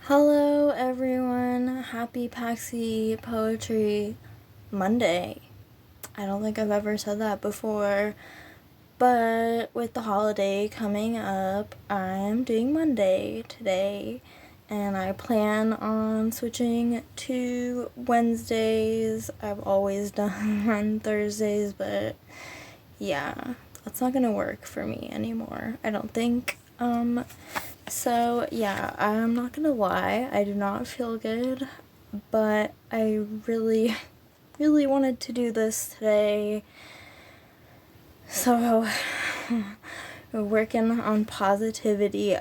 Hello everyone, happy Paxy Poetry Monday. I don't think I've ever said that before, but with the holiday coming up, I'm doing Monday today, and I plan on switching to Wednesdays. I've always done Thursdays, but yeah, that's not gonna work for me anymore, I don't think. So yeah, I'm not gonna lie, I do not feel good, but I really, really wanted to do this today. So we're working on positivity.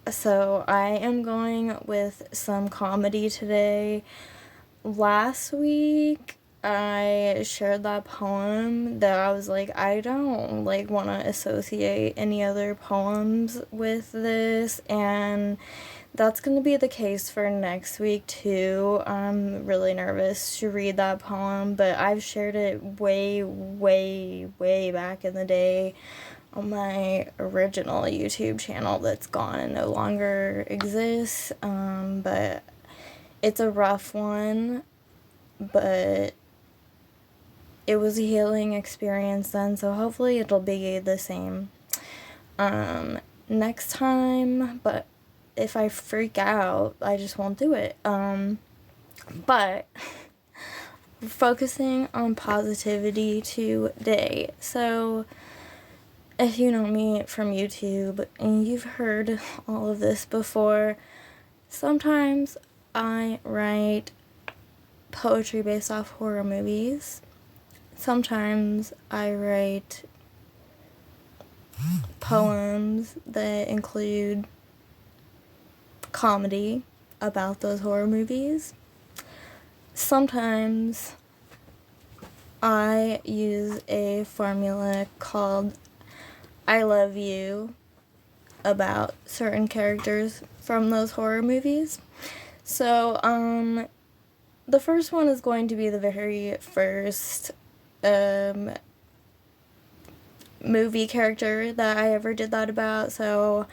So I am going with some comedy today. Last week I shared that poem that I was like, I don't want to associate any other poems with this, and that's going to be the case for next week too. I'm really nervous to read that poem, but I've shared it way back in the day on my original YouTube channel that's gone and no longer exists. But it's a rough one, but it was a healing experience then, so hopefully it'll be the same next time. But if I freak out, I just won't do it. But focusing on positivity today. So if you know me from YouTube and you've heard all of this before, sometimes I write poetry based off horror movies. Sometimes I write poems that include comedy about those horror movies. Sometimes I use a formula called I love you about certain characters from those horror movies. So, the first one is going to be the very first movie character that I ever did that about, so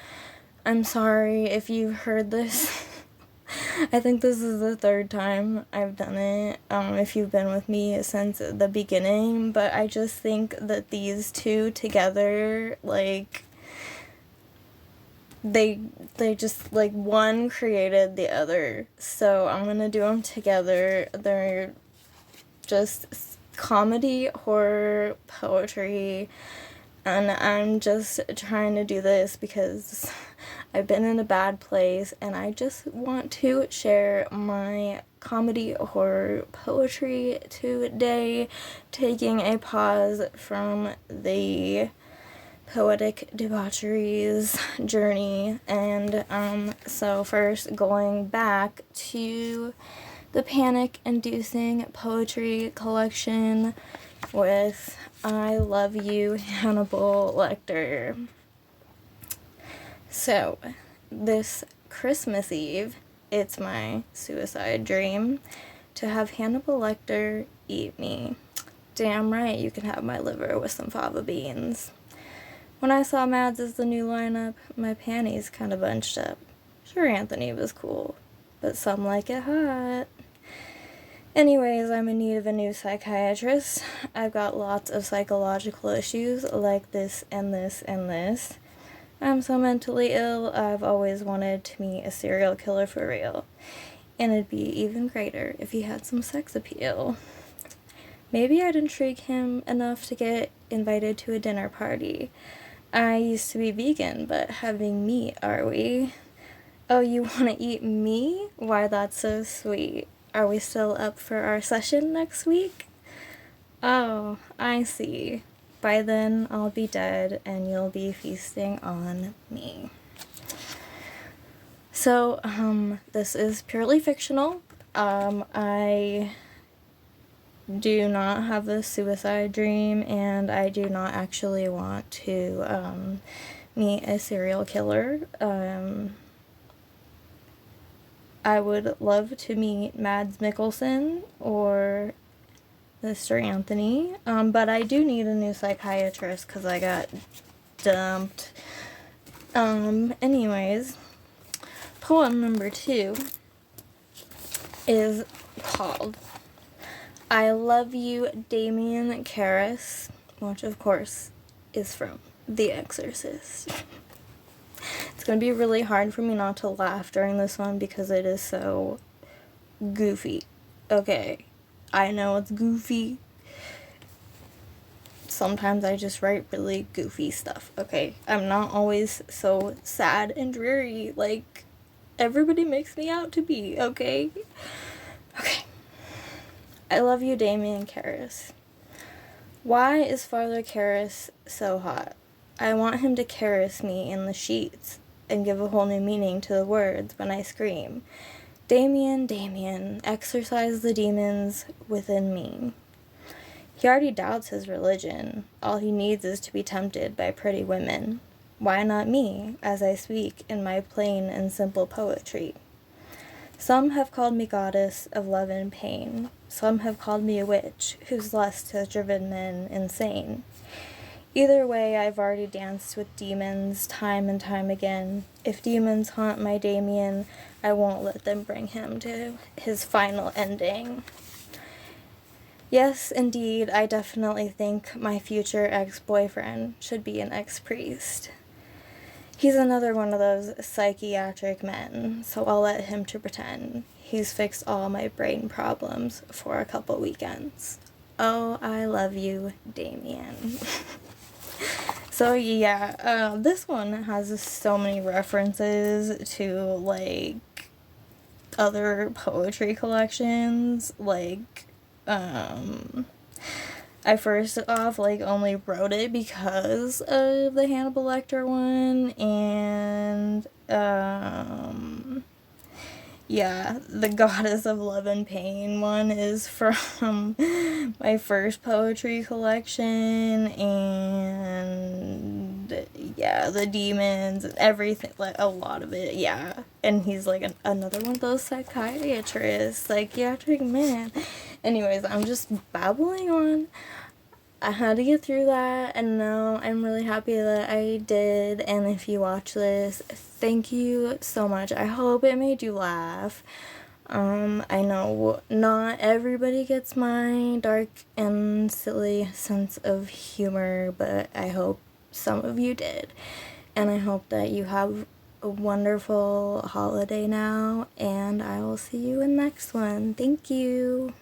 I'm sorry if you've heard this. I think this is the third time I've done it, if you've been with me since the beginning, but I just think that these two together, they just, one created the other, so I'm gonna do them together. They're just comedy, horror, poetry, and I'm just trying to do this because I've been in a bad place and I just want to share my comedy, horror, poetry today, taking a pause from the poetic debaucheries journey. And so first, going back to the panic-inducing poetry collection with I Love You, Hannibal Lecter. So, this Christmas Eve, it's my suicide dream to have Hannibal Lecter eat me. Damn right you can have my liver with some fava beans. When I saw Mads as the new lineup, my panties kind of bunched up. Sure, Anthony was cool, but some like it hot. Anyways, I'm in need of a new psychiatrist. I've got lots of psychological issues like this and this and this. I'm so mentally ill, I've always wanted to meet a serial killer for real. And it'd be even greater if he had some sex appeal. Maybe I'd intrigue him enough to get invited to a dinner party. I used to be vegan, but having meat, are we? Oh, you want to eat me? Why, that's so sweet. Are we still up for our session next week? Oh, I see. By then, I'll be dead and you'll be feasting on me. So, this is purely fictional. I do not have a suicide dream, and I do not actually want to meet a serial killer. I would love to meet Mads Mikkelsen or Mr. Anthony, but I do need a new psychiatrist because I got dumped. Anyways, Poem number 2 is called I Love You, Damien Karras, which of course is from The Exorcist. It's going to be really hard for me not to laugh during this one because it is so goofy. Okay, I know it's goofy. Sometimes I just write really goofy stuff, okay? I'm not always so sad and dreary like everybody makes me out to be, okay? Okay. I love you, Damien Karras. Why is Father Karras so hot? I want him to caress me in the sheets and give a whole new meaning to the words when I scream. Damien, Damien, exorcise the demons within me. He already doubts his religion. All he needs is to be tempted by pretty women. Why not me, as I speak in my plain and simple poetry? Some have called me goddess of love and pain. Some have called me a witch whose lust has driven men insane. Either way, I've already danced with demons time and time again. If demons haunt my Damien, I won't let them bring him to his final ending. Yes, indeed, I definitely think my future ex-boyfriend should be an ex-priest. He's another one of those psychiatric men, so I'll let him to pretend he's fixed all my brain problems for a couple weekends. Oh, I love you, Damien. So yeah, this one has so many references to, like, other poetry collections, like, I first off, like, only wrote it because of the Hannibal Lecter one, and, yeah, the Goddess of Love and Pain one is from my first poetry collection, and, yeah, the demons, and everything, like, a lot of it, yeah, and he's, like, another one of those psychiatric men. Anyways, I'm just babbling on. I had to get through that, and now I'm really happy that I did, and if you watch this, thank you so much. I hope it made you laugh. I know not everybody gets my dark and silly sense of humor, but I hope some of you did, and I hope that you have a wonderful holiday now, and I will see you in the next one. Thank you.